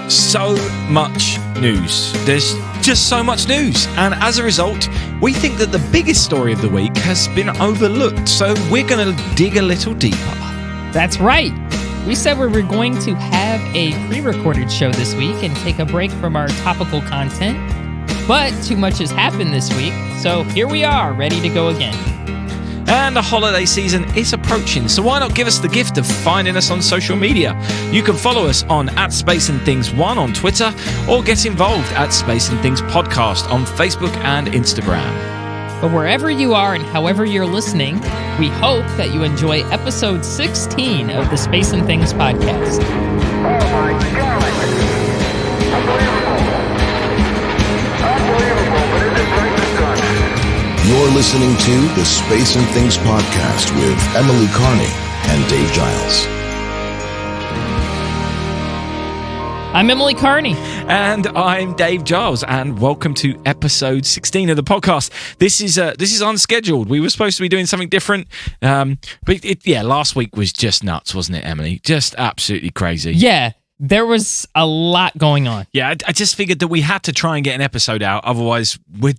so much news. There's just so much news. And as a result, we think that the biggest story of the week has been overlooked. So we're going to dig a little deeper. That's right. We said we were going to have a pre-recorded show this week and take a break from our topical content. But too much has happened this week. So here we are, ready to go again. And the holiday season is approaching, so why not give us the gift of finding us on social media? You can follow us on @SpaceandThings1 on Twitter, or get involved at Space and Things Podcast on Facebook and Instagram. But wherever you are and however you're listening, we hope that you enjoy episode 16 of the Space and Things Podcast. Oh my God! Unbelievable! Unbelievable, but it is right this time. You're listening to the Space and Things Podcast with Emily Carney and Dave Giles. I'm Emily Carney. And I'm Dave Giles, and welcome to episode 16 of the podcast. This is unscheduled. We were supposed to be doing something different, but last week was just nuts, wasn't it, Emily? Just absolutely crazy. Yeah. There was a lot going on. Yeah, I just figured that we had to try and get an episode out. Otherwise, we're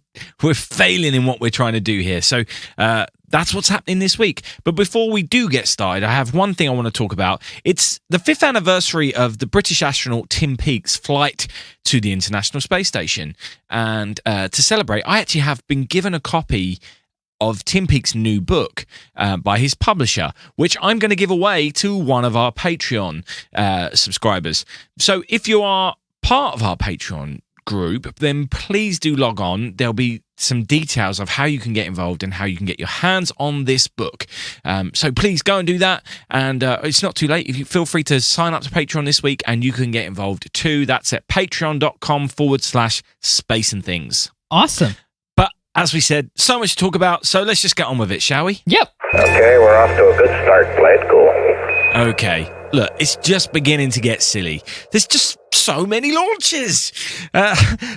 failing in what we're trying to do here. So that's what's happening this week. But before we do get started, I have one thing I want to talk about. It's the 5th anniversary of the British astronaut Tim Peake's flight to the International Space Station. And to celebrate, I actually have been given a copy of Tim Peake's new book by his publisher, which I'm going to give away to one of our Patreon subscribers. So if you are part of our Patreon group, then please do log on. There'll be some details of how you can get involved and how you can get your hands on this book. So please go and do that. And it's not too late. If you feel free to sign up to Patreon this week and you can get involved too. That's at patreon.com/space and things. Awesome. As we said, so much to talk about, so let's just get on with it, shall we? Yep. Okay, we're off to a good start. Play it cool. Okay, look, it's just beginning to get silly. There's just so many launches.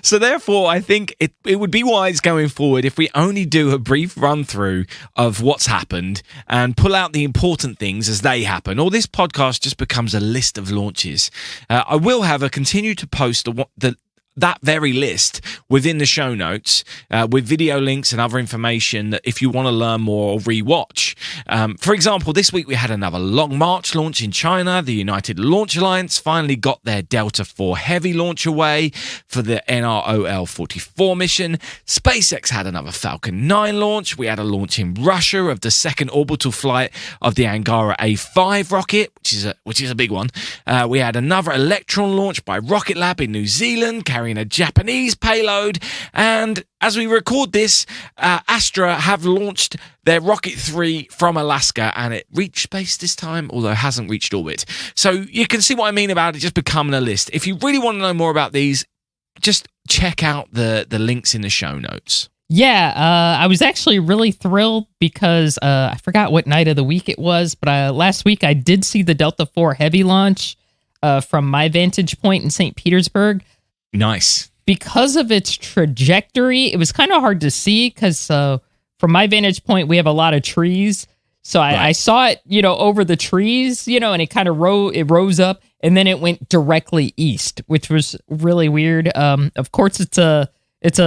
So therefore, I think it would be wise going forward if we only do a brief run-through of what's happened and pull out the important things as they happen, or this podcast just becomes a list of launches. I will, however, continue to post that very list within the show notes with video links and other information that if you want to learn more or rewatch. For example, this week we had another Long March launch in China. The United Launch Alliance finally got their Delta IV Heavy launch away for the NROL-44 mission. SpaceX had another Falcon 9 launch. We had a launch in Russia of the second orbital flight of the Angara A5 rocket, which is a big one. We had another Electron launch by Rocket Lab in New Zealand, carrying a Japanese payload, and as we record this, Astra have launched their Rocket 3 from Alaska, and it reached space this time, although it hasn't reached orbit. So you can see what I mean about it just becoming a list. If you really want to know more about these, just check out the links in the show notes. Yeah, I was actually really thrilled because I forgot what night of the week it was, but last week I did see the Delta IV Heavy launch from my vantage point in St. Petersburg. Nice. Because of its trajectory, it was kind of hard to see because from my vantage point, we have a lot of trees. So I saw it, over the trees, and it kind of rose up and then it went directly east, which was really weird. Of course, it's a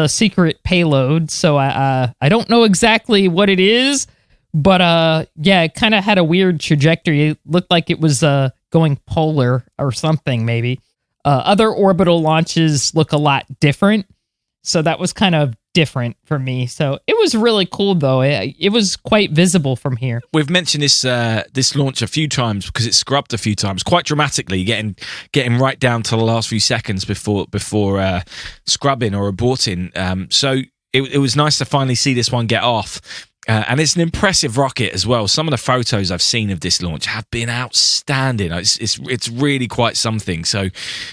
secret payload. So I don't know exactly what it is, but it kind of had a weird trajectory. It looked like it was going polar or something, maybe. Other orbital launches look a lot different, so that was kind of different for me. So it was really cool, though. It was quite visible from here. We've mentioned this launch a few times because it scrubbed a few times, quite dramatically, getting right down to the last few seconds before scrubbing or aborting. So it was nice to finally see this one get off. And it's an impressive rocket as well. Some of the photos I've seen of this launch have been outstanding. It's really quite something. So,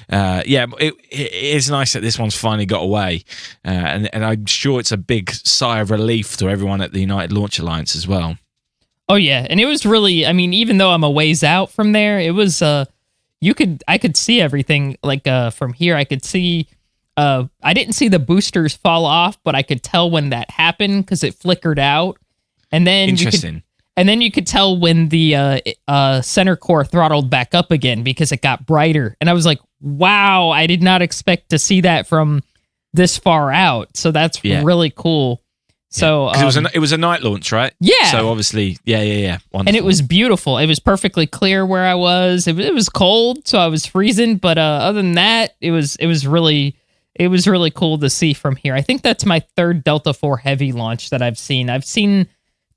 it is nice that this one's finally got away. And I'm sure it's a big sigh of relief to everyone at the United Launch Alliance as well. Oh, yeah. And it was really, even though I'm a ways out from there, it was, I could see everything. Like from here, I could see... I didn't see the boosters fall off, but I could tell when that happened because it flickered out. And then you could tell when the center core throttled back up again because it got brighter. And I was like, wow, I did not expect to see that from this far out. So that's really cool. So 'cause it was a night launch, right? Yeah. So obviously, yeah. Wonderful. And it was beautiful. It was perfectly clear where I was. It was cold, so I was freezing. But other than that, it was really cool to see from here. I think that's my third Delta IV Heavy launch that I've seen. I've seen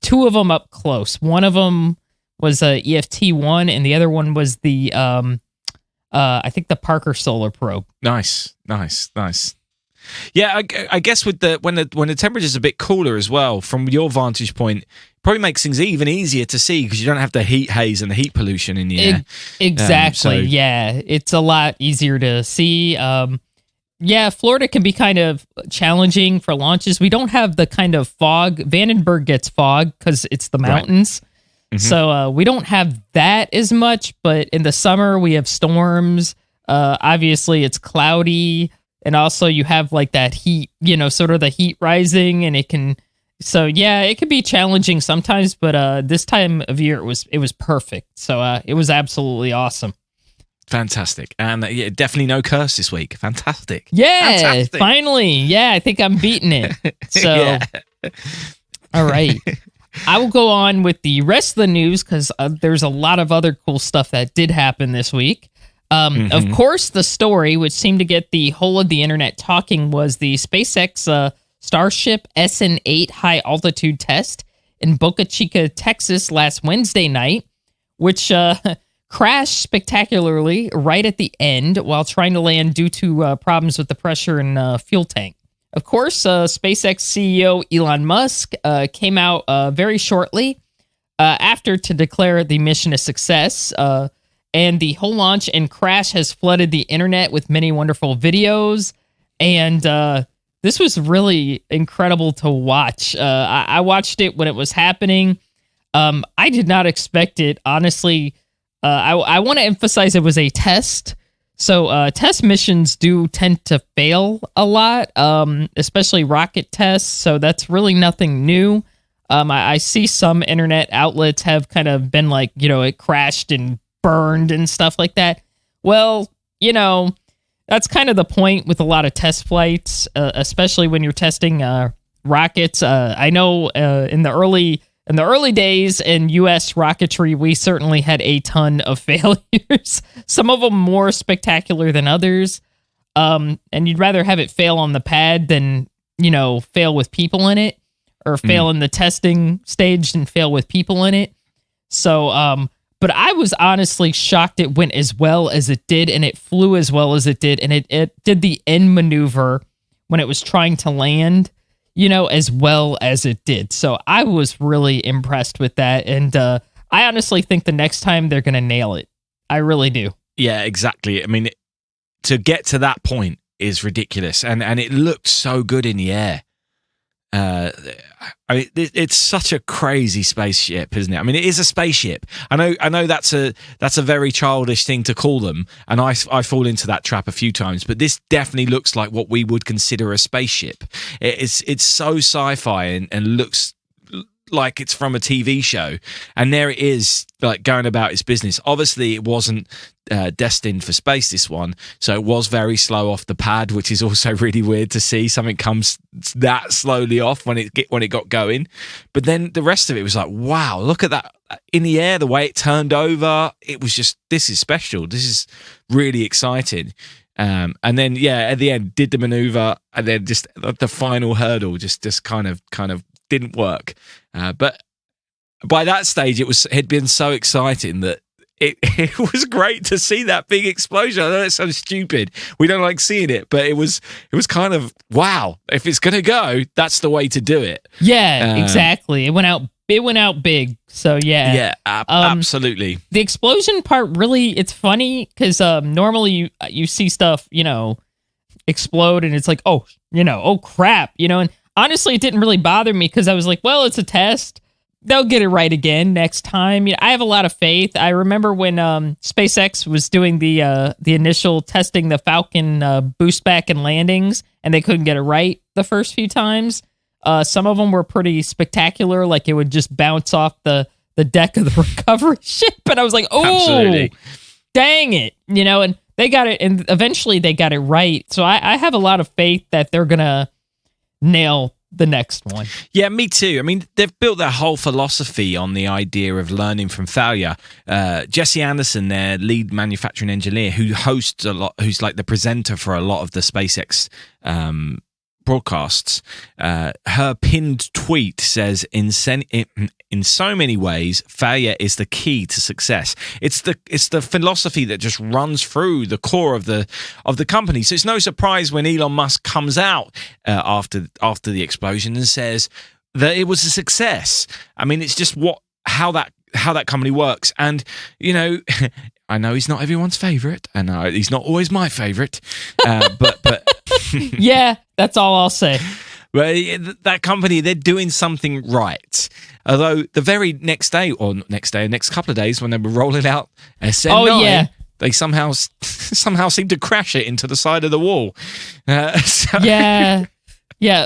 2 of them up close. One of them was EFT-1, and the other one was the I think the Parker Solar Probe. Nice. Yeah, I guess with when the temperature's a bit cooler as well, from your vantage point, probably makes things even easier to see because you don't have the heat haze and the heat pollution in the air. Exactly. Yeah, it's a lot easier to see. Yeah, Florida can be kind of challenging for launches. We don't have the kind of fog. Vandenberg gets fog because it's the mountains. Right. Mm-hmm. So we don't have that as much, but in the summer we have storms. Obviously it's cloudy, and also you have like that heat, sort of the heat rising, and it can be challenging sometimes, but this time of year it was perfect. So it was absolutely awesome. Fantastic. And definitely no curse this week. Fantastic. Yeah, Fantastic. Finally. Yeah, I think I'm beating it. So, All right. I will go on with the rest of the news because there's a lot of other cool stuff that did happen this week. Of course, the story, which seemed to get the whole of the internet talking, was the SpaceX Starship SN8 high-altitude test in Boca Chica, Texas last Wednesday night, which crashed spectacularly right at the end while trying to land due to problems with the pressure and fuel tank. Of course, SpaceX CEO Elon Musk came out very shortly after to declare the mission a success, and the whole launch and crash has flooded the internet with many wonderful videos, and this was really incredible to watch. I watched it when it was happening. I did not expect it, honestly. I want to emphasize it was a test. So test missions do tend to fail a lot, especially rocket tests. So that's really nothing new. I see some internet outlets have kind of been like, it crashed and burned and stuff like that. Well, that's kind of the point with a lot of test flights, especially when you're testing rockets. I know in the early days in U.S. rocketry, we certainly had a ton of failures, some of them more spectacular than others. And you'd rather have it fail on the pad than, fail with people in it, or fail in the testing stage and fail with people in it. So, but I was honestly shocked it went as well as it did, and it flew as well as it did, and it did the end maneuver when it was trying to land, as well as it did. So I was really impressed with that. And I honestly think the next time they're going to nail it. I really do. Yeah, exactly. I mean, to get to that point is ridiculous. And it looked so good in the air. It's such a crazy spaceship, isn't it? I mean, it is a spaceship. I know that's a very childish thing to call them, and I fall into that trap a few times. But this definitely looks like what we would consider a spaceship. It's so sci-fi and looks like it's from a TV show, and there it is, like going about its business. Obviously, it wasn't destined for space, this one, so it was very slow off the pad, which is also really weird to see something comes that slowly off when it got going. But then the rest of it was like, wow, look at that in the air, the way it turned over. It was just, this is special. This is really exciting. And then at the end did the maneuver, and then just the final hurdle just kind of didn't work. But by that stage, it had been so exciting that it was great to see that big explosion. I know it sounds stupid. We don't like seeing it, but it was kind of, wow, if it's going to go, that's the way to do it. Yeah, exactly. It went out big. So yeah. Yeah, absolutely. The explosion part, really, it's funny because normally you see stuff, explode and it's like, oh crap, and honestly, it didn't really bother me because I was like, well, it's a test. They'll get it right again next time. I have a lot of faith. I remember when SpaceX was doing the initial testing, the Falcon boost back and landings, and they couldn't get it right the first few times. Some of them were pretty spectacular, like it would just bounce off the deck of the recovery ship. And I was like, oh, absolutely. Dang it. they got it, and eventually they got it right. So I have a lot of faith that they're gonna nail the next one. Yeah, me too. I mean, they've built their whole philosophy on the idea of learning from failure. Jesse Anderson, their lead manufacturing engineer, who hosts a lot, who's like the presenter for a lot of the SpaceX broadcasts, her pinned tweet says, in so many ways, failure is the key to success. It's the philosophy that just runs through the core of the company. So it's no surprise when Elon Musk comes out after the explosion and says that it was a success. I mean, it's just how that company works. And I know he's not everyone's favorite, and he's not always my favorite, but yeah, that's all I'll say. Well, that company, they're doing something right. Although the very next couple of days, when they were rolling out SN9, they somehow seemed to crash it into the side of the wall. Yeah,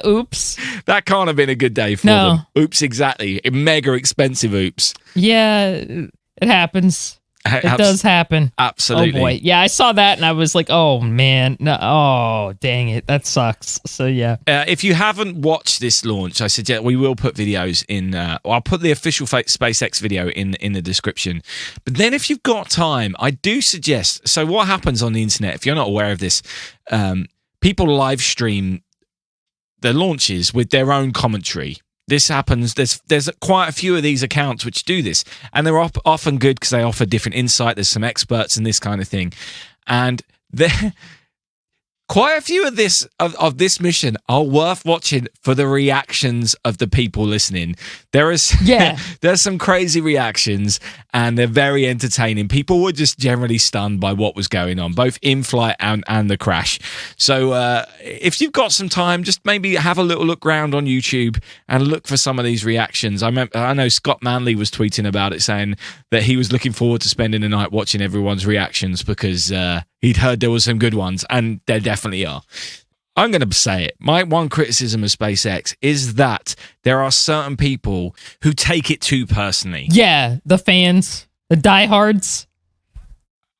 oops. That can't have been a good day for them. Oops, exactly. Mega expensive oops. Yeah, it happens. It does happen. Absolutely. Oh boy. Yeah, I saw that and I was like, oh man. No, oh, dang it. That sucks. So yeah. If you haven't watched this launch, I suggest we will put videos in. I'll put the official SpaceX video in the description. But then if you've got time, I do suggest. So what happens on the internet, if you're not aware of this, people live stream the launches with their own commentary. This happens. There's quite a few of these accounts which do this, and they're often good because they offer different insight. There's some experts in this kind of thing, and quite a few of this mission are worth watching for the reactions of the people listening. There's some crazy reactions, and they're very entertaining. People were just generally stunned by what was going on, both in flight and the crash. So if you've got some time, just maybe have a little look around on YouTube and look for some of these reactions. I know Scott Manley was tweeting about it, saying that he was looking forward to spending the night watching everyone's reactions because he'd heard there were some good ones, and there definitely are. I'm going to say it. My one criticism of SpaceX is that there are certain people who take it too personally. Yeah, the fans, the diehards.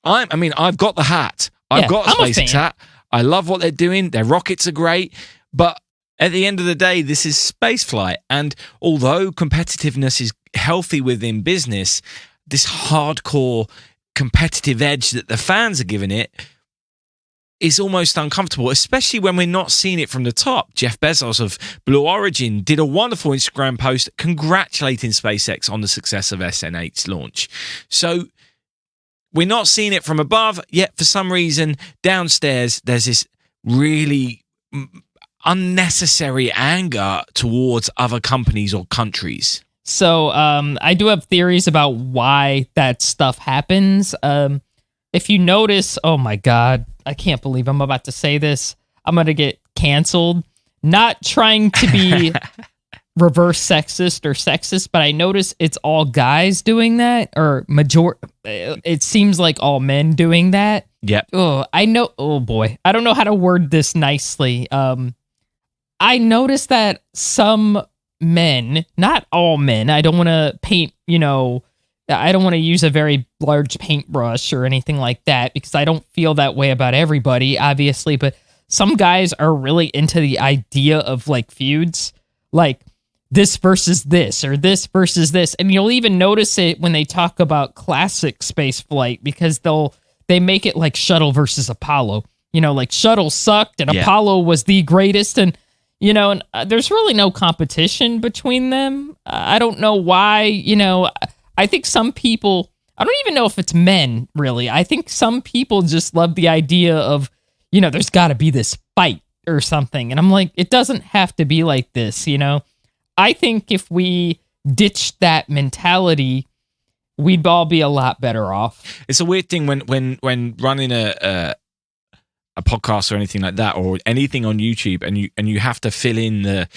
I've got the hat. I've got a SpaceX hat. I love what they're doing. Their rockets are great. But at the end of the day, this is spaceflight. And although competitiveness is healthy within business, this hardcore competitive edge that the fans are giving it is almost uncomfortable, especially when we're not seeing it from the top. Jeff Bezos of Blue Origin did a wonderful Instagram post congratulating SpaceX on the success of SN8's launch. So we're not seeing it from above, yet for some reason downstairs there's this really unnecessary anger towards other companies or countries. So I do have theories about why that stuff happens. If you notice, oh my God, I can't believe I'm about to say this. I'm going to get canceled. Not trying to be reverse sexist or sexist, but I notice it's all guys doing that, or it seems like all men doing that. Yep. Oh, I know. Oh boy. I don't know how to word this nicely. I noticed that some men, not all men, I don't want to paint, I don't want to use a very large paintbrush or anything like that because I don't feel that way about everybody, obviously, but some guys are really into the idea of like feuds, like this versus this or this versus this. And you'll even notice it when they talk about classic space flight because they make it like Shuttle versus Apollo. Like Shuttle sucked and Apollo was the greatest, and and there's really no competition between them. I don't know why, I think some people, I don't even know if it's men, really. I think some people just love the idea of, there's got to be this fight or something. And I'm like, it doesn't have to be like this, I think if we ditched that mentality, we'd all be a lot better off. It's a weird thing when running a podcast or anything like that, or anything on YouTube, and you have to fill in the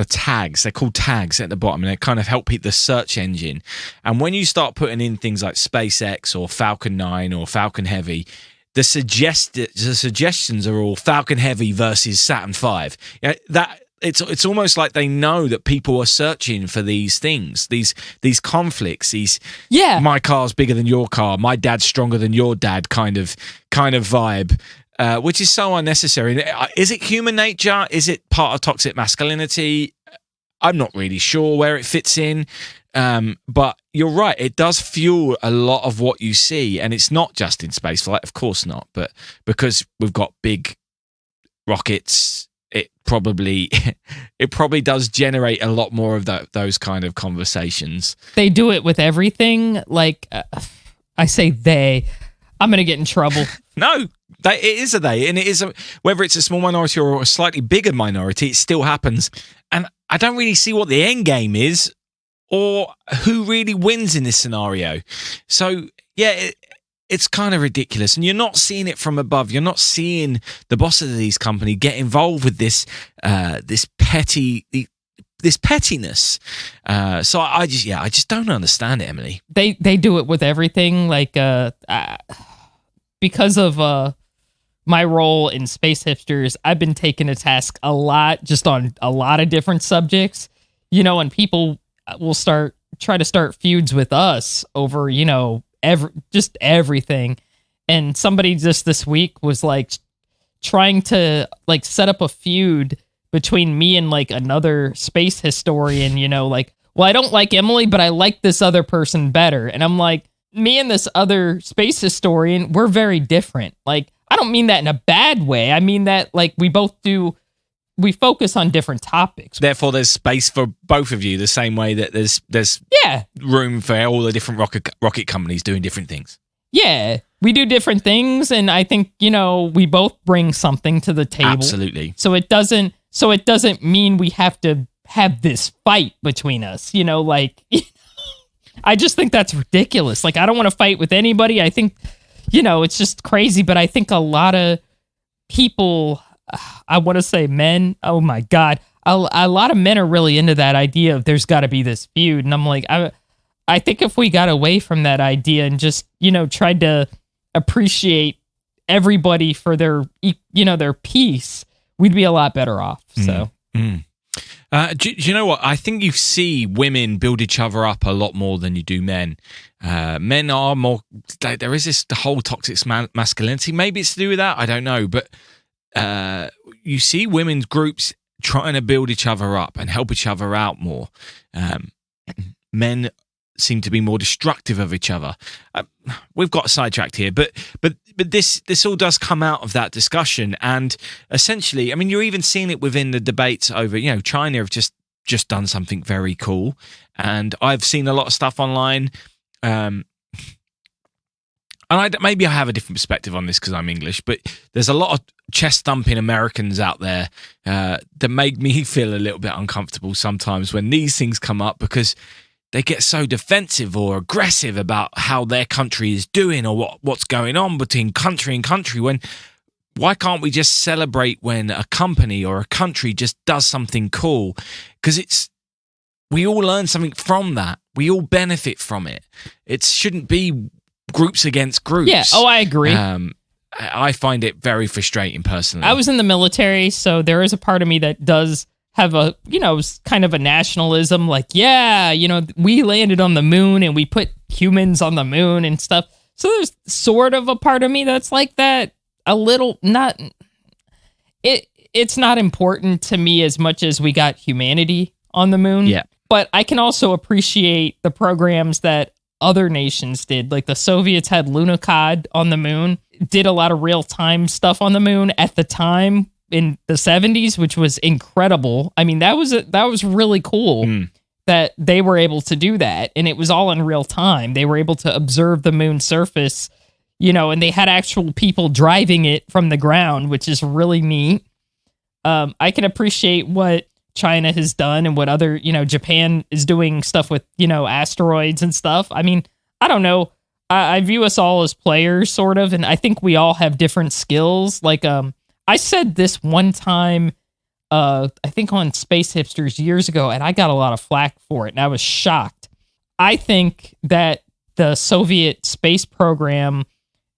tags. They're called tags at the bottom, and they kind of help the search engine. And when you start putting in things like SpaceX or Falcon 9 or Falcon Heavy, the suggestions are all Falcon Heavy versus Saturn V. That it's almost like they know that people are searching for these things, these conflicts, my car's bigger than your car, my dad's stronger than your dad kind of vibe, which is so unnecessary. Is it human nature? Is it part of toxic masculinity? I'm not really sure where it fits in. But you're right, it does fuel a lot of what you see, and it's not just in spaceflight, of course not, but because we've got big rockets, it probably does generate a lot more of those kind of conversations. They do it with everything. Like, I say they, I'm going to get in trouble. No, it is a they, and it is whether it's a small minority or a slightly bigger minority, it still happens. And I don't really see what the end game is, or who really wins in this scenario. So, yeah, it's kind of ridiculous. And you're not seeing it from above. You're not seeing the bosses of these companies get involved with this pettiness. So I just don't understand it, Emily. They do it with everything. Like, because of my role in Space Hipsters, I've been taken to task a lot, just on a lot of different subjects, and people will try to start feuds with us over, just everything. And somebody just this week was like trying to like set up a feud between me and like another space historian, well, I don't like Emily, but I like this other person better. And I'm like, me and this other space historian, we're very different. Like, I don't mean that in a bad way. I mean that like we focus on different topics. Therefore, there's space for both of you, the same way that there's room for all the different rocket companies doing different things. Yeah, we do different things, and I think we both bring something to the table. Absolutely. So it doesn't mean we have to have this fight between us. I just think that's ridiculous. Like, I don't want to fight with anybody. I think it's just crazy. But I think a lot of people, I want to say men, oh my God, a lot of men are really into that idea of there's got to be this feud. And I'm like, I think if we got away from that idea and just, tried to appreciate everybody for their peace, we'd be a lot better off. So. Do you know what? I think you see women build each other up a lot more than you do men. Men are more, there is this whole toxic masculinity. Maybe it's to do with that. I don't know. But you see women's groups trying to build each other up and help each other out more. Men seem to be more destructive of each other. We've got sidetracked here, but this all does come out of that discussion. And essentially, I mean, you're even seeing it within the debates over, China have just done something very cool. And I've seen a lot of stuff online. And maybe I have a different perspective on this because I'm English, but there's a lot of chest-thumping Americans out there that make me feel a little bit uncomfortable sometimes when these things come up, because they get so defensive or aggressive about how their country is doing or what's going on between country and country. Why can't we just celebrate when a company or a country just does something cool? Because we all learn something from that. We all benefit from it. It shouldn't be groups against groups. Yeah. Oh, I agree. I find it very frustrating personally. I was in the military, so there is a part of me that does have a, kind of a nationalism, like, we landed on the moon and we put humans on the moon and stuff. So there's sort of a part of me that's like that, a little, it's not important to me as much as we got humanity on the moon. Yeah. But I can also appreciate the programs that other nations did. Like the Soviets had Lunokhod on the moon, did a lot of real-time stuff on the moon at the time in the 70s, which was incredible. I mean, that was really cool that they were able to do that, and it was all in real time. They were able to observe the moon's surface, and they had actual people driving it from the ground, which is really neat. I can appreciate what China has done and what other, Japan is doing stuff with, asteroids and stuff. I mean, I don't know. I view us all as players, sort of, and I think we all have different skills. Like, I said this one time, I think on Space Hipsters years ago, and I got a lot of flack for it, and I was shocked. I think that the Soviet space program,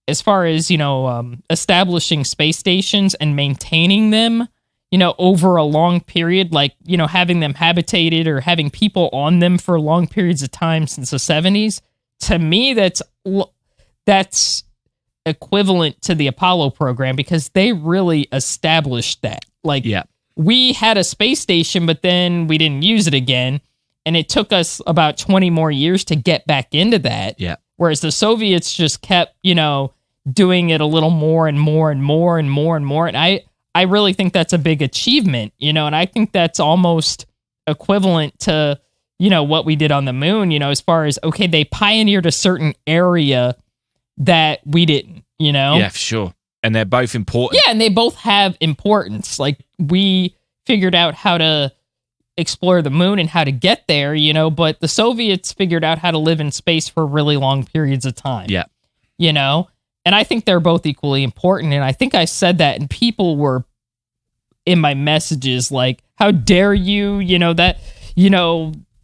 as far as, establishing space stations and maintaining them, over a long period, like, having them habitated or having people on them for long periods of time since the 70s, to me, that's equivalent to the Apollo program, because they really established that. Like, we had a space station, but then we didn't use it again. And it took us about 20 more years to get back into that. Yeah. Whereas the Soviets just kept, doing it a little more and more and more and more and more. And I really think that's a big achievement, and I think that's almost equivalent to, what we did on the moon, as far as, okay, they pioneered a certain area that we didn't, Yeah, for sure. And they're both important. Yeah, and they both have importance. Like, we figured out how to explore the moon and how to get there, but the Soviets figured out how to live in space for really long periods of time. Yeah. And I think they're both equally important. And I think I said that, and people were in my messages like, how dare you,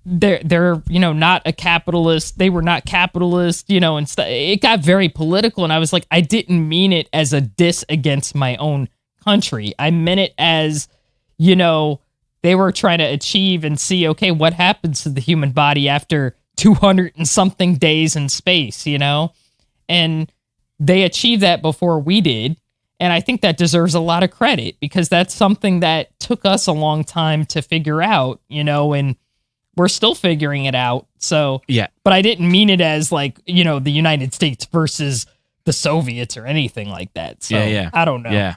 they're not a capitalist. They were not capitalist, and it got very political. And I was like, I didn't mean it as a diss against my own country. I meant it as, they were trying to achieve and see, okay, what happens to the human body after 200 and something days in space, and they achieved that before we did. And I think that deserves a lot of credit, because that's something that took us a long time to figure out, and we're still figuring it out. So, yeah. But I didn't mean it as like, the United States versus the Soviets or anything like that. So, I don't know. Yeah.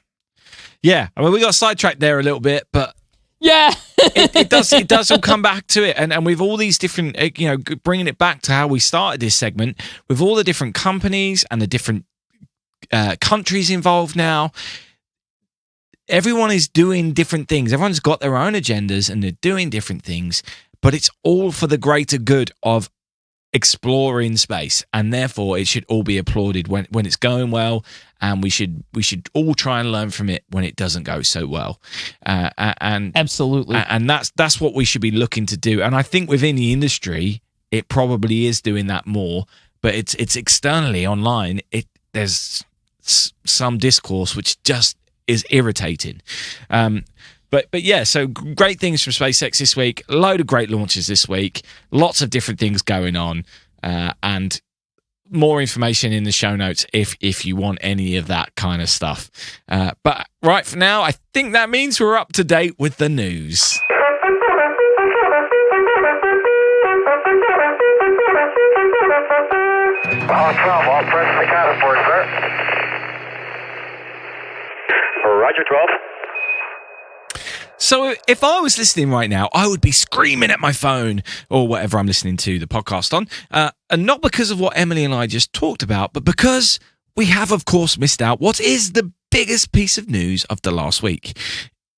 Yeah. I mean, we got sidetracked there a little bit, but yeah, it does all come back to it. And with all these different, bringing it back to how we started this segment, with all the different companies and the different countries involved now, everyone is doing different things. Everyone's got their own agendas and they're doing different things, but it's all for the greater good of exploring space, and therefore it should all be applauded when it's going well, and we should all try and learn from it when it doesn't go so well. And absolutely, and that's what we should be looking to do. And I think within the industry, it probably is doing that more, but it's externally online. There's some discourse which just is irritating. But yeah, so great things from SpaceX this week. A load of great launches this week. Lots of different things going on. And more information in the show notes if you want any of that kind of stuff. But right for now, I think that means we're up to date with the news. Apollo 12, all present accounted for, sir. Roger, 12. So if I was listening right now, I would be screaming at my phone or whatever I'm listening to the podcast on. And not because of what Emily and I just talked about, but because we have, of course, missed out what is the biggest piece of news of the last week,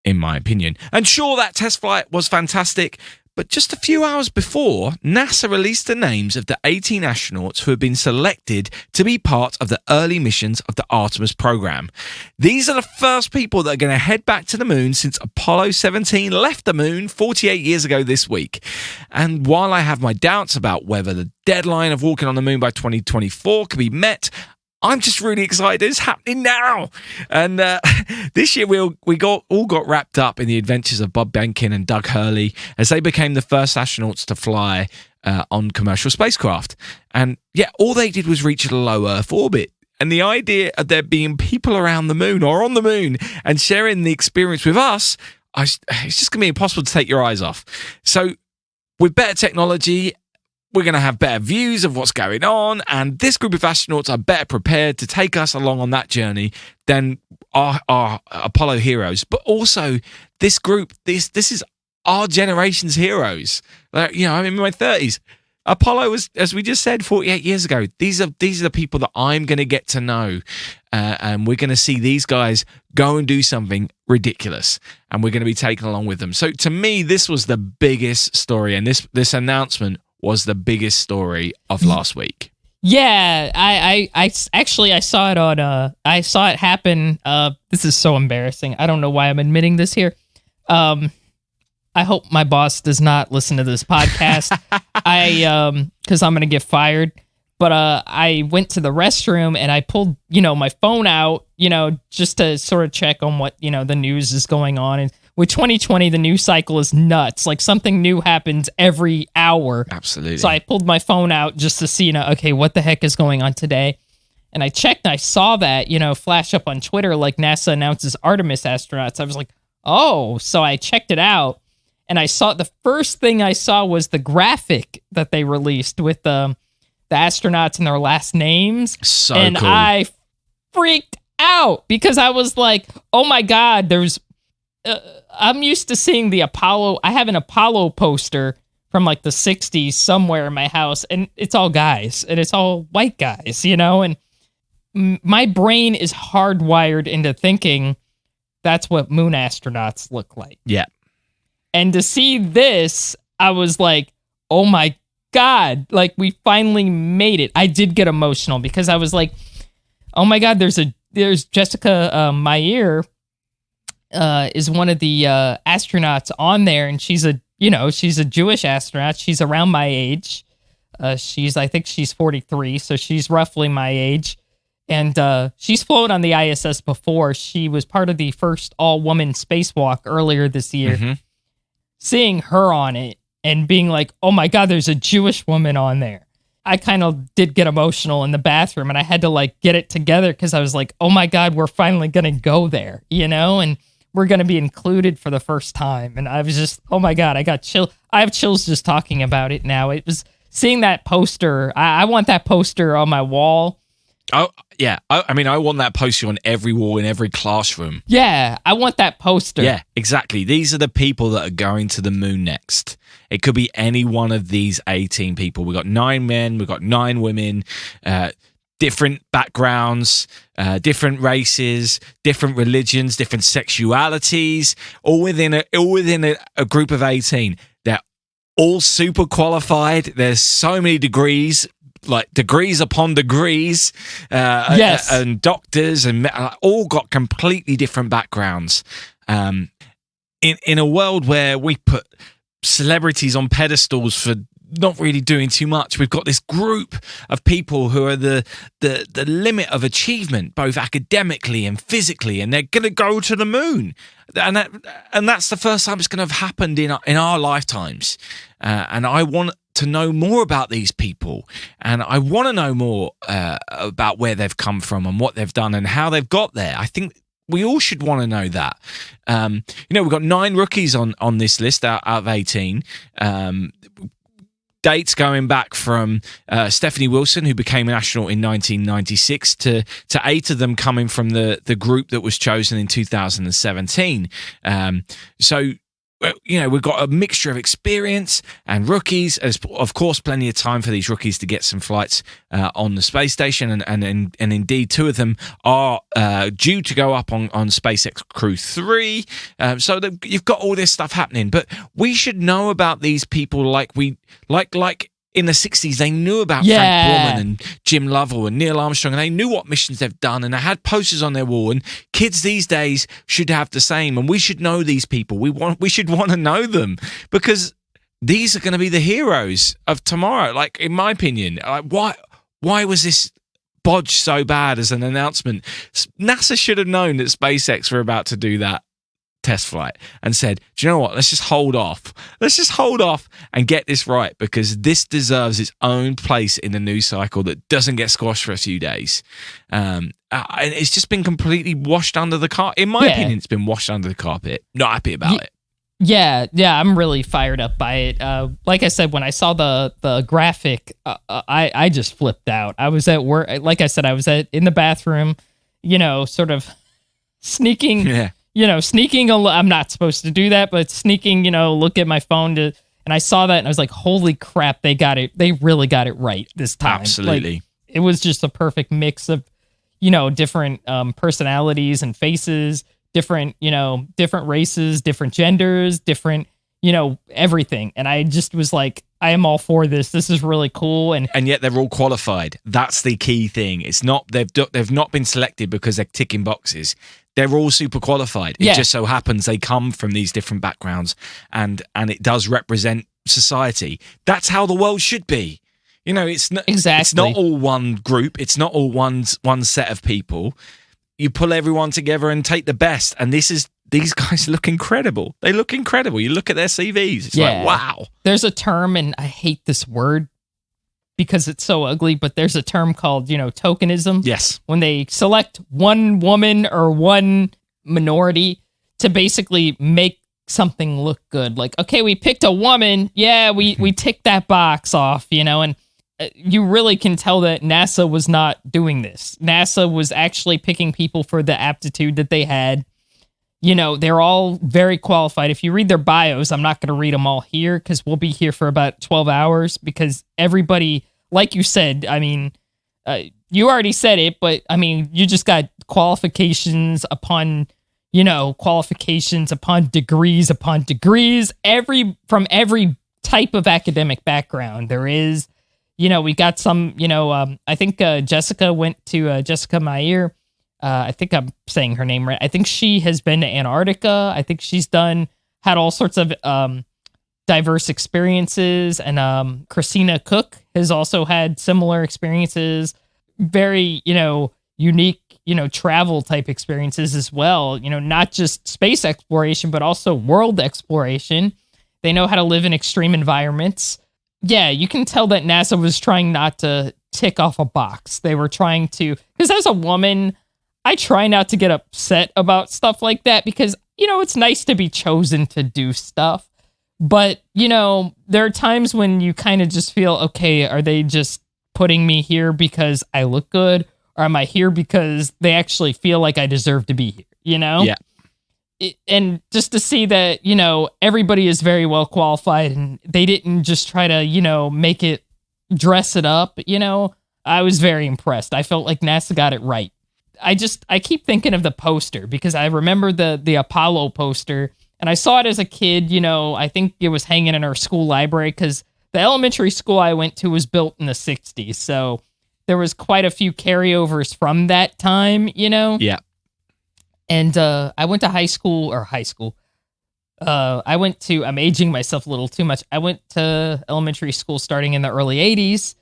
in my opinion. And sure, that test flight was fantastic, but just a few hours before, NASA released the names of the 18 astronauts who have been selected to be part of the early missions of the Artemis program. These are the first people that are going to head back to the moon since Apollo 17 left the moon 48 years ago this week. And while I have my doubts about whether the deadline of walking on the moon by 2024 can be met, I'm just really excited it's happening now. And this year we all got wrapped up in the adventures of Bob Behnken and Doug Hurley as they became the first astronauts to fly on commercial spacecraft. And yeah, all they did was reach a low Earth orbit. And the idea of there being people around the moon or on the moon and sharing the experience with us, it's just going to be impossible to take your eyes off. So with better technology, we're going to have better views of what's going on, and this group of astronauts are better prepared to take us along on that journey than our Apollo heroes. But also, this group, this is our generation's heroes. I'm in my 30s. Apollo was, as we just said, 48 years ago. These are the people that I'm going to get to know, and we're going to see these guys go and do something ridiculous, and we're going to be taken along with them. So to me, this was the biggest story, and this announcement was the biggest story of last week. Yeah, I actually saw it on I saw it happen. This is so embarrassing. I don't know why I'm admitting this here. I hope my boss does not listen to this podcast. Because I'm gonna get fired. But I went to the restroom and I pulled, my phone out, just to sort of check on what, the news is going on. And with 2020, the news cycle is nuts. Like something new happens every hour. Absolutely. So I pulled my phone out just to see, okay, what the heck is going on today? And I checked and I saw that, flash up on Twitter, like NASA announces Artemis astronauts. I was like, oh, so I checked it out. And I saw, the first thing I saw was the graphic that they released with the astronauts and their last names. So and cool. I freaked out because I was like, oh my God, I'm used to seeing the Apollo. I have an Apollo poster from like the 60s somewhere in my house, and it's all guys, and it's all white guys, and my brain is hardwired into thinking that's what moon astronauts look like. Yeah. And to see this, I was like, oh my God, like we finally made it. I did get emotional because I was like, oh my God, there's Jessica Meyer is one of the astronauts on there, and she's a Jewish astronaut. She's around my age. I think she's 43, so she's roughly my age. And she's flown on the ISS before. She was part of the first all-woman spacewalk earlier this year. Mm-hmm. Seeing her on it and being like, oh my God, there's a Jewish woman on there. I kind of did get emotional in the bathroom, and I had to like get it together because I was like, oh my God, we're finally going to go there, and we're going to be included for the first time. And I was just, oh my God, I got chill. I have chills just talking about it now. It was seeing that poster. I want that poster on my wall. Oh, yeah. I want that poster on every wall in every classroom. Yeah, I want that poster. Yeah, exactly. These are the people that are going to the moon next. It could be any one of these 18 people. We've got 9 men, we've got 9 women, different backgrounds, different races, different religions, different sexualities, all within a group of 18. They're all super qualified. There's so many degrees, like degrees upon degrees, yes, and doctors, and all got completely different backgrounds. In a world where we put celebrities on pedestals for not really doing too much, we've got this group of people who are the limit of achievement, both academically and physically, and they're going to go to the moon, and that's the first time it's going to have happened in our lifetimes. And I want to know more about these people, and I want to know more about where they've come from and what they've done and how they've got there. I think we all should want to know that. We've got 9 rookies on this list out of 18. Dates going back from Stephanie Wilson, who became an astronaut in 1996, to 8 of them coming from the group that was chosen in 2017. We've got a mixture of experience and rookies. There's, of course, plenty of time for these rookies to get some flights on the space station, and indeed 2 of them are due to go up on SpaceX Crew 3. So you've got all this stuff happening, but we should know about these people like in the 60s, they knew about Frank Borman and Jim Lovell and Neil Armstrong, and they knew what missions they've done, and they had posters on their wall. And kids these days should have the same, and we should know these people. We should want to know them, because these are going to be the heroes of tomorrow. Like, in my opinion, why was this bodged so bad as an announcement? NASA should have known that SpaceX were about to do that test flight and said, do you know what, let's just hold off and get this right, because this deserves its own place in the news cycle that doesn't get squashed for a few days. And it's just been completely washed under the carpet. In my opinion, it's been washed under the carpet. Not happy about it. Yeah, I'm really fired up by it. Like I said, when I saw the graphic, I just flipped out. I was at work, like I said, I was in the bathroom, sort of sneaking. Yeah. Sneaking, I'm not supposed to do that, but sneaking, look at my phone and I saw that and I was like, holy crap, they got it. They really got it right this time. Absolutely. Like, it was just a perfect mix of, different personalities and faces, different races, different genders, different, everything. And I just was like, I am all for this. This is really cool. And yet they're all qualified. That's the key thing. It's not, they've not been selected because they're ticking boxes. They're all super qualified. It just so happens they come from these different backgrounds, and it does represent society. That's how the world should be. It's not exactly. It's not all one group. It's not all one set of people. You pull everyone together and take the best. And this is these guys look incredible. They look incredible. You look at their CVs. It's like, wow. There's a term, and I hate this word because it's so ugly, but there's a term called, tokenism. Yes. When they select one woman or one minority to basically make something look good. Like, okay, we picked a woman. Yeah, we ticked that box off, and you really can tell that NASA was not doing this. NASA was actually picking people for the aptitude that they had. They're all very qualified. If you read their bios, I'm not going to read them all here because we'll be here for about 12 hours because everybody, like you said, I mean, you already said it, but I mean, you just got qualifications upon, qualifications upon degrees, from every type of academic background. There is, we got some, I think Jessica went to Jessica Meyer. I think I'm saying her name right. I think she has been to Antarctica. I think she's had all sorts of diverse experiences. And Christina Cook has also had similar experiences, very, unique, travel type experiences as well. Not just space exploration, but also world exploration. They know how to live in extreme environments. Yeah, you can tell that NASA was trying not to tick off a box. They were trying to, because as a woman, I try not to get upset about stuff like that because, it's nice to be chosen to do stuff. But, there are times when you kind of just feel, okay, are they just putting me here because I look good? Or am I here because they actually feel like I deserve to be here, Yeah. And just to see that, everybody is very well qualified and they didn't just try to, dress it up, I was very impressed. I felt like NASA got it right. I keep thinking of the poster because I remember the Apollo poster and I saw it as a kid, I think it was hanging in our school library because the elementary school I went to was built in the 60s. So there was quite a few carryovers from that time, Yeah. And I went to high school. I'm aging myself a little too much. I went to elementary school starting in the early 80s.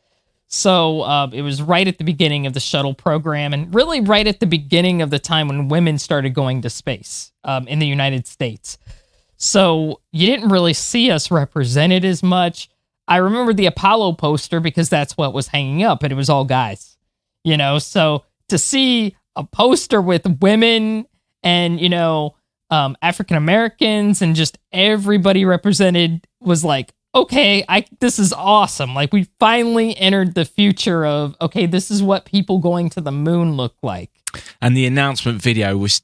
So it was right at the beginning of the shuttle program and really right at the beginning of the time when women started going to space in the United States. So you didn't really see us represented as much. I remember the Apollo poster because that's what was hanging up and it was all guys, so to see a poster with women and, African Americans and just everybody represented was like, okay, this is awesome. Like we finally entered the future of, okay, this is what people going to the moon look like. And the announcement video was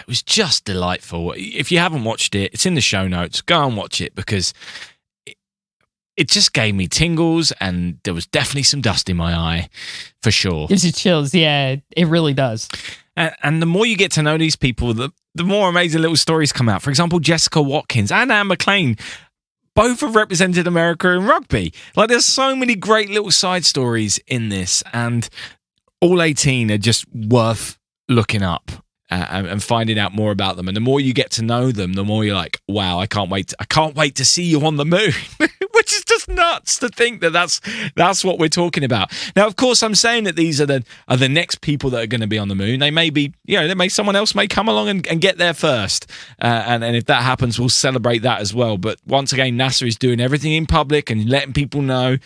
just delightful. If you haven't watched it, it's in the show notes. Go and watch it because it just gave me tingles and there was definitely some dust in my eye for sure. Gives you chills. Yeah, it really does. And the more you get to know these people, the more amazing little stories come out. For example, Jessica Watkins and Anne McLean both have represented America in rugby. Like, there's so many great little side stories in this, and all 18 are just worth looking up and finding out more about them. And the more you get to know them, the more you're like, wow, I can't wait to see you on the moon. Which is just nuts to think that that's what we're talking about. Now, of course, I'm saying that these are the next people that are going to be on the moon. They may be, someone else may come along and get there first. And if that happens, we'll celebrate that as well. But once again, NASA is doing everything in public and letting people know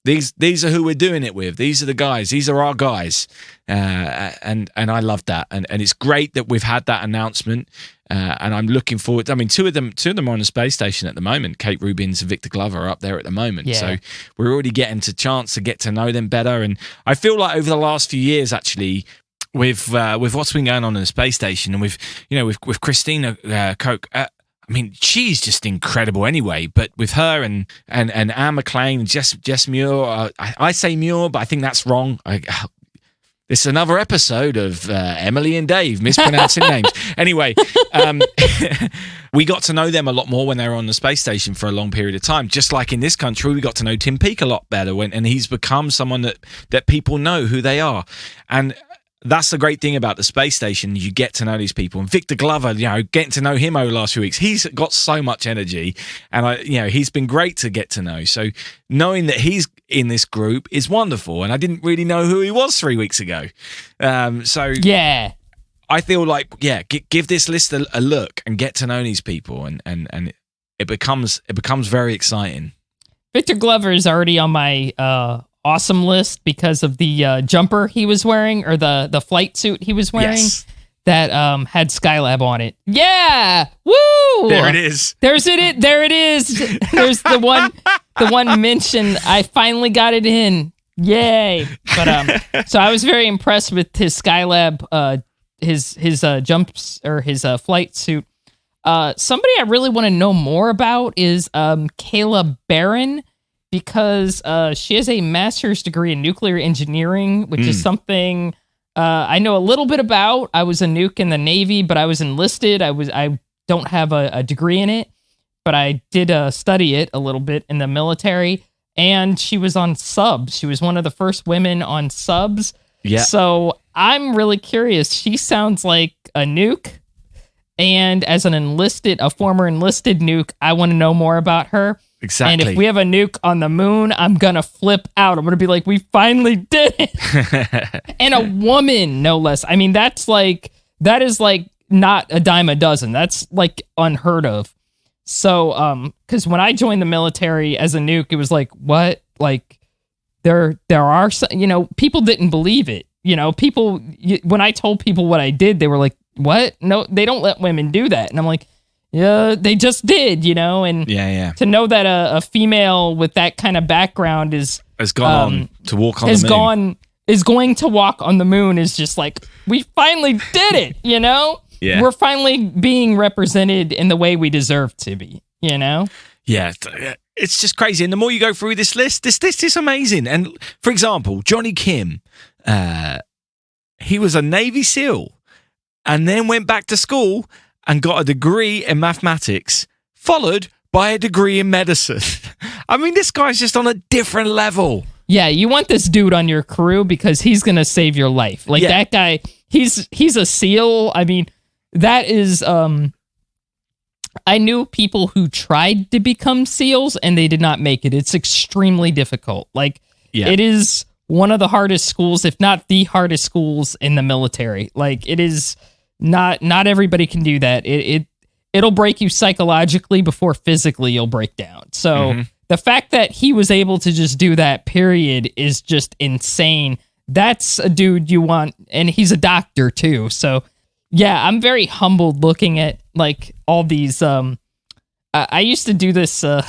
these are who we're doing it with. These are the guys. These are our guys. And I love that. And it's great that we've had that announcement. And I'm looking forward. I mean, two of them are on the space station at the moment. Kate Rubins and Victor Glover are up there at the moment. Yeah. So we're already getting a chance to get to know them better. And I feel like over the last few years, actually, with what's been going on in the space station and with Christina Koch, I mean, she's just incredible anyway. But with her and Anne McLean and Jess Muir, I say Muir, but I think that's wrong. It's another episode of Emily and Dave mispronouncing names. Anyway, we got to know them a lot more when they were on the space station for a long period of time. Just like in this country, we got to know Tim Peake a lot better, and he's become someone that people know who they are. And that's the great thing about the space station. You get to know these people. And Victor Glover, getting to know him over the last few weeks, he's got so much energy, and he's been great to get to know. So knowing that he's in this group is wonderful. And I didn't really know who he was 3 weeks ago. So yeah, I feel like, give this list a look and get to know these people, and it becomes very exciting. Victor Glover is already on my awesome list because of the jumper he was wearing, or the flight suit he was wearing. Yes. That had Skylab on it. Yeah! Woo! There it is. There it is. There's the one mention. I finally got it in. Yay! But so I was very impressed with his Skylab, his jumps, or his flight suit. Somebody I really want to know more about is Kayla Baron, because she has a master's degree in nuclear engineering, which is something I know a little bit about. I was a nuke in the Navy, but I was enlisted. I don't have a degree in it, but I did study it a little bit in the military. And she was on subs. She was one of the first women on subs. Yeah. So I'm really curious. She sounds like a nuke. And as a former enlisted nuke, I want to know more about her. Exactly. And if we have a nuke on the moon, I'm going to flip out. I'm going to be like, we finally did it. And a woman, no less. I mean, that is like not a dime a dozen. That's like unheard of. So, because when I joined the military as a nuke, it was like, what? Like, there are some, people didn't believe it. When I told people what I did, they were like, what? No, they don't let women do that. And I'm like, yeah, they just did, and to know that a female with that kind of background has gone on to walk on the moon. Is going to walk on the moon is just like, we finally did it, Yeah. We're finally being represented in the way we deserve to be, Yeah, it's just crazy. And the more you go through this list is amazing. And for example, Johnny Kim, he was a Navy SEAL and then went back to school and got a degree in mathematics, followed by a degree in medicine. I mean, this guy's just on a different level. Yeah, you want this dude on your crew because he's going to save your life. Like, that guy, he's a SEAL. I mean, that is... I knew people who tried to become SEALs and they did not make it. It's extremely difficult. Like, it is one of the hardest schools, if not the hardest schools in the military. Like, it is... Not everybody can do that. It'll break you psychologically before physically you'll break down. So the fact that he was able to just do that, period, is just insane. That's a dude you want, and he's a doctor too. So yeah, I'm very humbled looking at like all these. I used to do this. I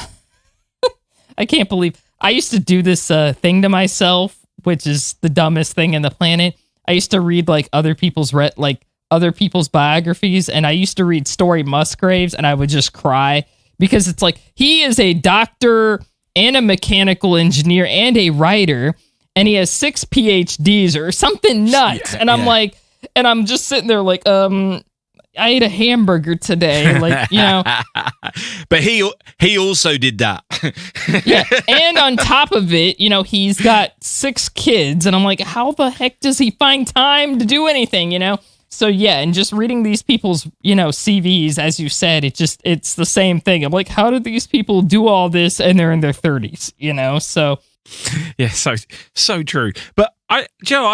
can't believe I used to do this thing to myself, which is the dumbest thing in the planet. I used to read like other people's biographies, and I used to read Story Musgraves, and I would just cry because it's like, he is a doctor and a mechanical engineer and a writer, and he has 6 PhDs or something nuts. And I'm like, and I'm just sitting there like, I ate a hamburger today, like, But he also did that. Yeah, and on top of it, he's got 6 kids, and I'm like, how the heck does he find time to do anything, So yeah, and just reading these people's, CVs, as you said, it's the same thing. I'm like, how did these people do all this and they're in their 30s, So yeah, so true. But I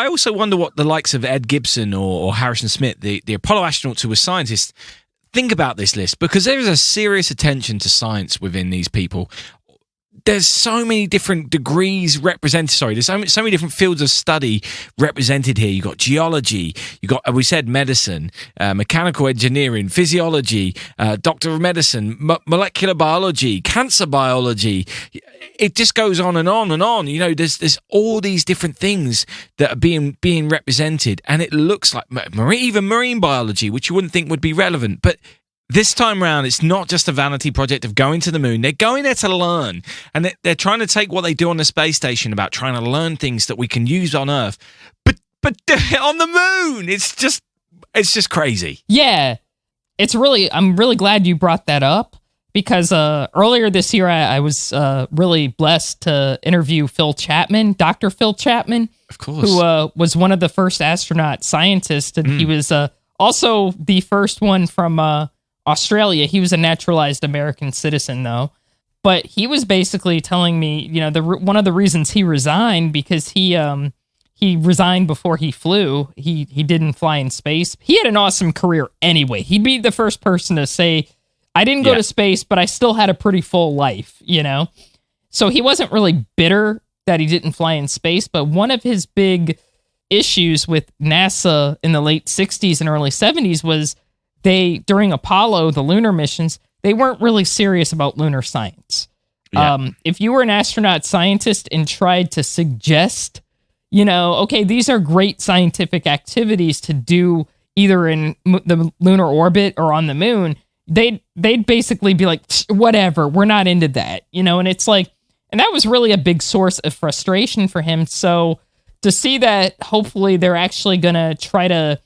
also wonder what the likes of Ed Gibson or Harrison Smith, the Apollo astronauts who were scientists, think about this list, because there is a serious attention to science within these people. There's so many different degrees represented. Sorry, there's so many different fields of study represented here. You've got geology, we said medicine, mechanical engineering, physiology, doctor of medicine, molecular biology, cancer biology. It just goes on and on and on. There's all these different things that are being represented, and it looks like even marine biology, which you wouldn't think would be relevant, but this time around, it's not just a vanity project of going to the moon. They're going there to learn. And they're trying to take what they do on the space station about trying to learn things that we can use on Earth, but do it on the moon. It's just crazy. Yeah. I'm really glad you brought that up, because earlier this year, I was really blessed to interview Dr. Phil Chapman. Of course. Who was one of the first astronaut scientists. And he was also the first one from Australia. He was a naturalized American citizen, though. But he was basically telling me, one of the reasons he resigned, because he he resigned before he flew. He didn't fly in space. He had an awesome career anyway. He'd be the first person to say, I didn't go to space, but I still had a pretty full life, you know? So he wasn't really bitter that he didn't fly in space, but one of his big issues with NASA in the late 60s and early 70s was during Apollo, the lunar missions, they weren't really serious about lunar science. Yeah. If you were an astronaut scientist and tried to suggest, you know, okay, these are great scientific activities to do either in the lunar orbit or on the moon, they'd basically be like, whatever, we're not into that, you know? And it's like, and that was really a big source of frustration for him. So to see that hopefully they're actually going to try to,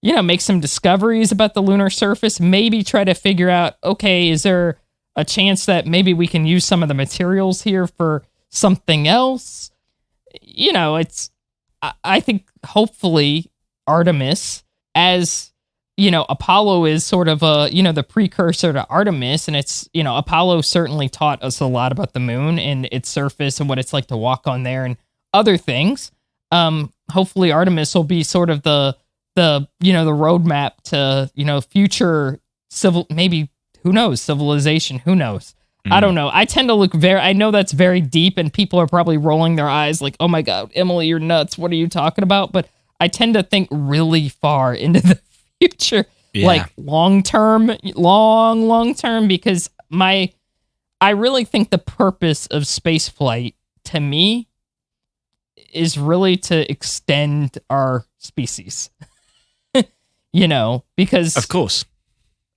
you know, make some discoveries about the lunar surface, maybe try to figure out, okay, is there a chance that maybe we can use some of the materials here for something else? You know, I think hopefully Artemis, as, you know, Apollo is sort of the precursor to Artemis, and it's, you know, Apollo certainly taught us a lot about the moon and its surface and what it's like to walk on there and other things. Hopefully Artemis will be sort of the roadmap to, you know, future civilization, who knows? I don't know. I tend to I know that's very deep and people are probably rolling their eyes like, oh my God, Emily, you're nuts. What are you talking about? But I tend to think really far into the future, like long term, because I really think the purpose of space flight to me is really to extend our species, you know, because of course.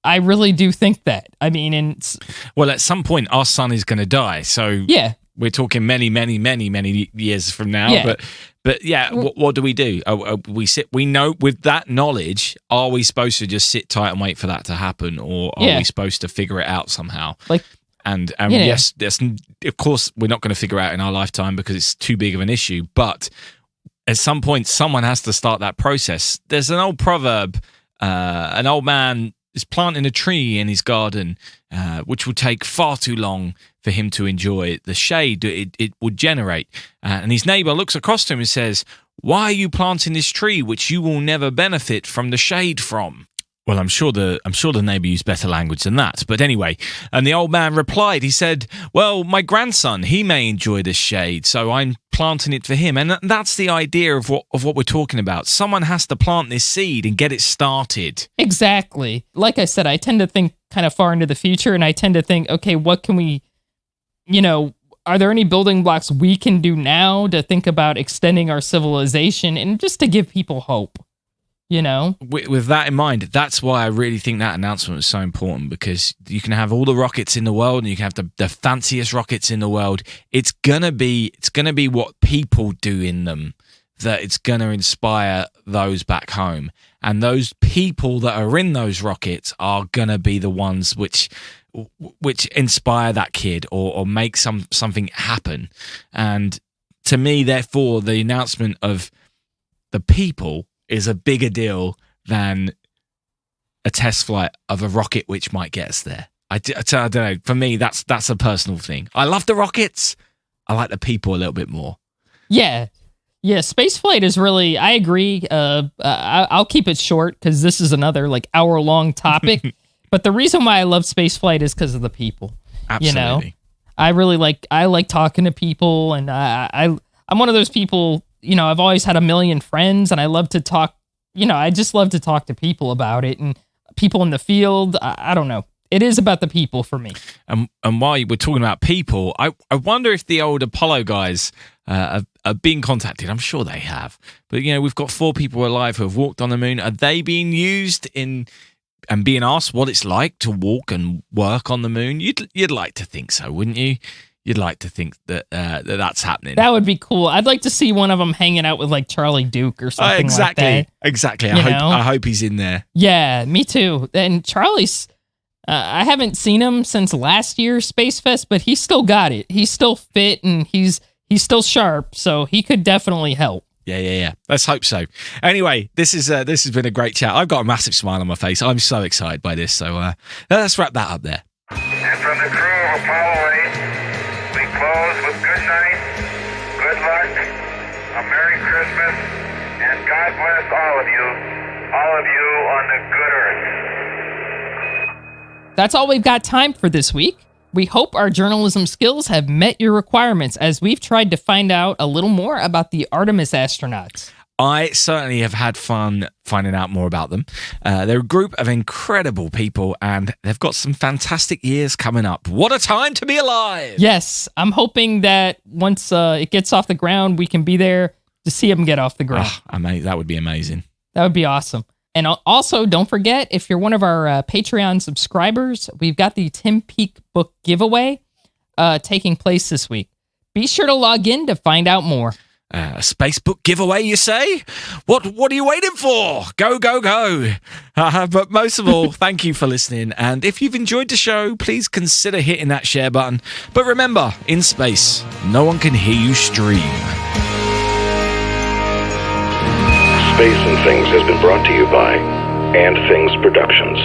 I really do think that. I mean, well, at some point, our sun is going to die. So we're talking many, many, many, many years from now. Yeah. But yeah, what do we do? We know with that knowledge, are we supposed to just sit tight and wait for that to happen, or are we supposed to figure it out somehow? And yes, of course, we're not going to figure it out in our lifetime because it's too big of an issue. But at some point, someone has to start that process. There's an old proverb, an old man is planting a tree in his garden, which will take far too long for him to enjoy the shade it would generate. And his neighbor looks across to him and says, "Why are you planting this tree which you will never benefit from the shade from?" Well, I'm sure the neighbor used better language than that. But anyway, and the old man replied, he said, "Well, my grandson, he may enjoy this shade, so I'm planting it for him." And that's the idea of what we're talking about. Someone has to plant this seed and get it started. Exactly. Like I said, I tend to think kind of far into the future, and I tend to think, okay, what can we, you know, are there any building blocks we can do now to think about extending our civilization and just to give people hope? You know, with that in mind, that's why I really think that announcement was so important, because you can have all the rockets in the world and you can have the fanciest rockets in the world. It's gonna be what people do in them that it's gonna inspire those back home, and those people that are in those rockets are gonna be the ones which inspire that kid or make something happen. And to me, therefore, the announcement of the people is a bigger deal than a test flight of a rocket which might get us there. I don't know. For me, that's a personal thing. I love the rockets. I like the people a little bit more. Yeah. Spaceflight is really, I agree. I'll keep it short because this is another like hour-long topic. But the reason why I love spaceflight is because of the people. Absolutely. You know, I like talking to people, and I'm one of those people. You know, I've always had a million friends, and I love to talk. You know, I just love to talk to people about it, and people in the field. I don't know. It is about the people for me. And while we're talking about people, I wonder if the old Apollo guys have been contacted. I'm sure they have. But, you know, we've got 4 people alive who have walked on the moon. Are they being used in and being asked what it's like to walk and work on the moon? You'd like to think so, wouldn't you? You'd like to think that that's happening. That would be cool. I'd like to see one of them hanging out with like Charlie Duke or something like that. Exactly. I hope he's in there. Yeah, me too. And Charlie's, I haven't seen him since last year's Space Fest, but he's still got it. He's still fit and he's still sharp, so he could definitely help. Yeah. Let's hope so. Anyway, this has been a great chat. I've got a massive smile on my face. I'm so excited by this. So let's wrap that up there. And from the crew of Apollo 8, we close with good night, good luck, a Merry Christmas, and God bless all of you on the good earth. That's all we've got time for this week. We hope our journalism skills have met your requirements as we've tried to find out a little more about the Artemis astronauts. I certainly have had fun finding out more about them. They're a group of incredible people, and they've got some fantastic years coming up. What a time to be alive! Yes, I'm hoping that once it gets off the ground, we can be there to see them get off the ground. That would be amazing. That would be awesome. And also, don't forget, if you're one of our Patreon subscribers, we've got the Tim Peake book giveaway taking place this week. Be sure to log in to find out more. A space book giveaway, you say? What are you waiting for? Go, go, go. But most of all, thank you for listening. And if you've enjoyed the show, please consider hitting that share button. But remember, in space, no one can hear you stream. Space and Things has been brought to you by And Things Productions.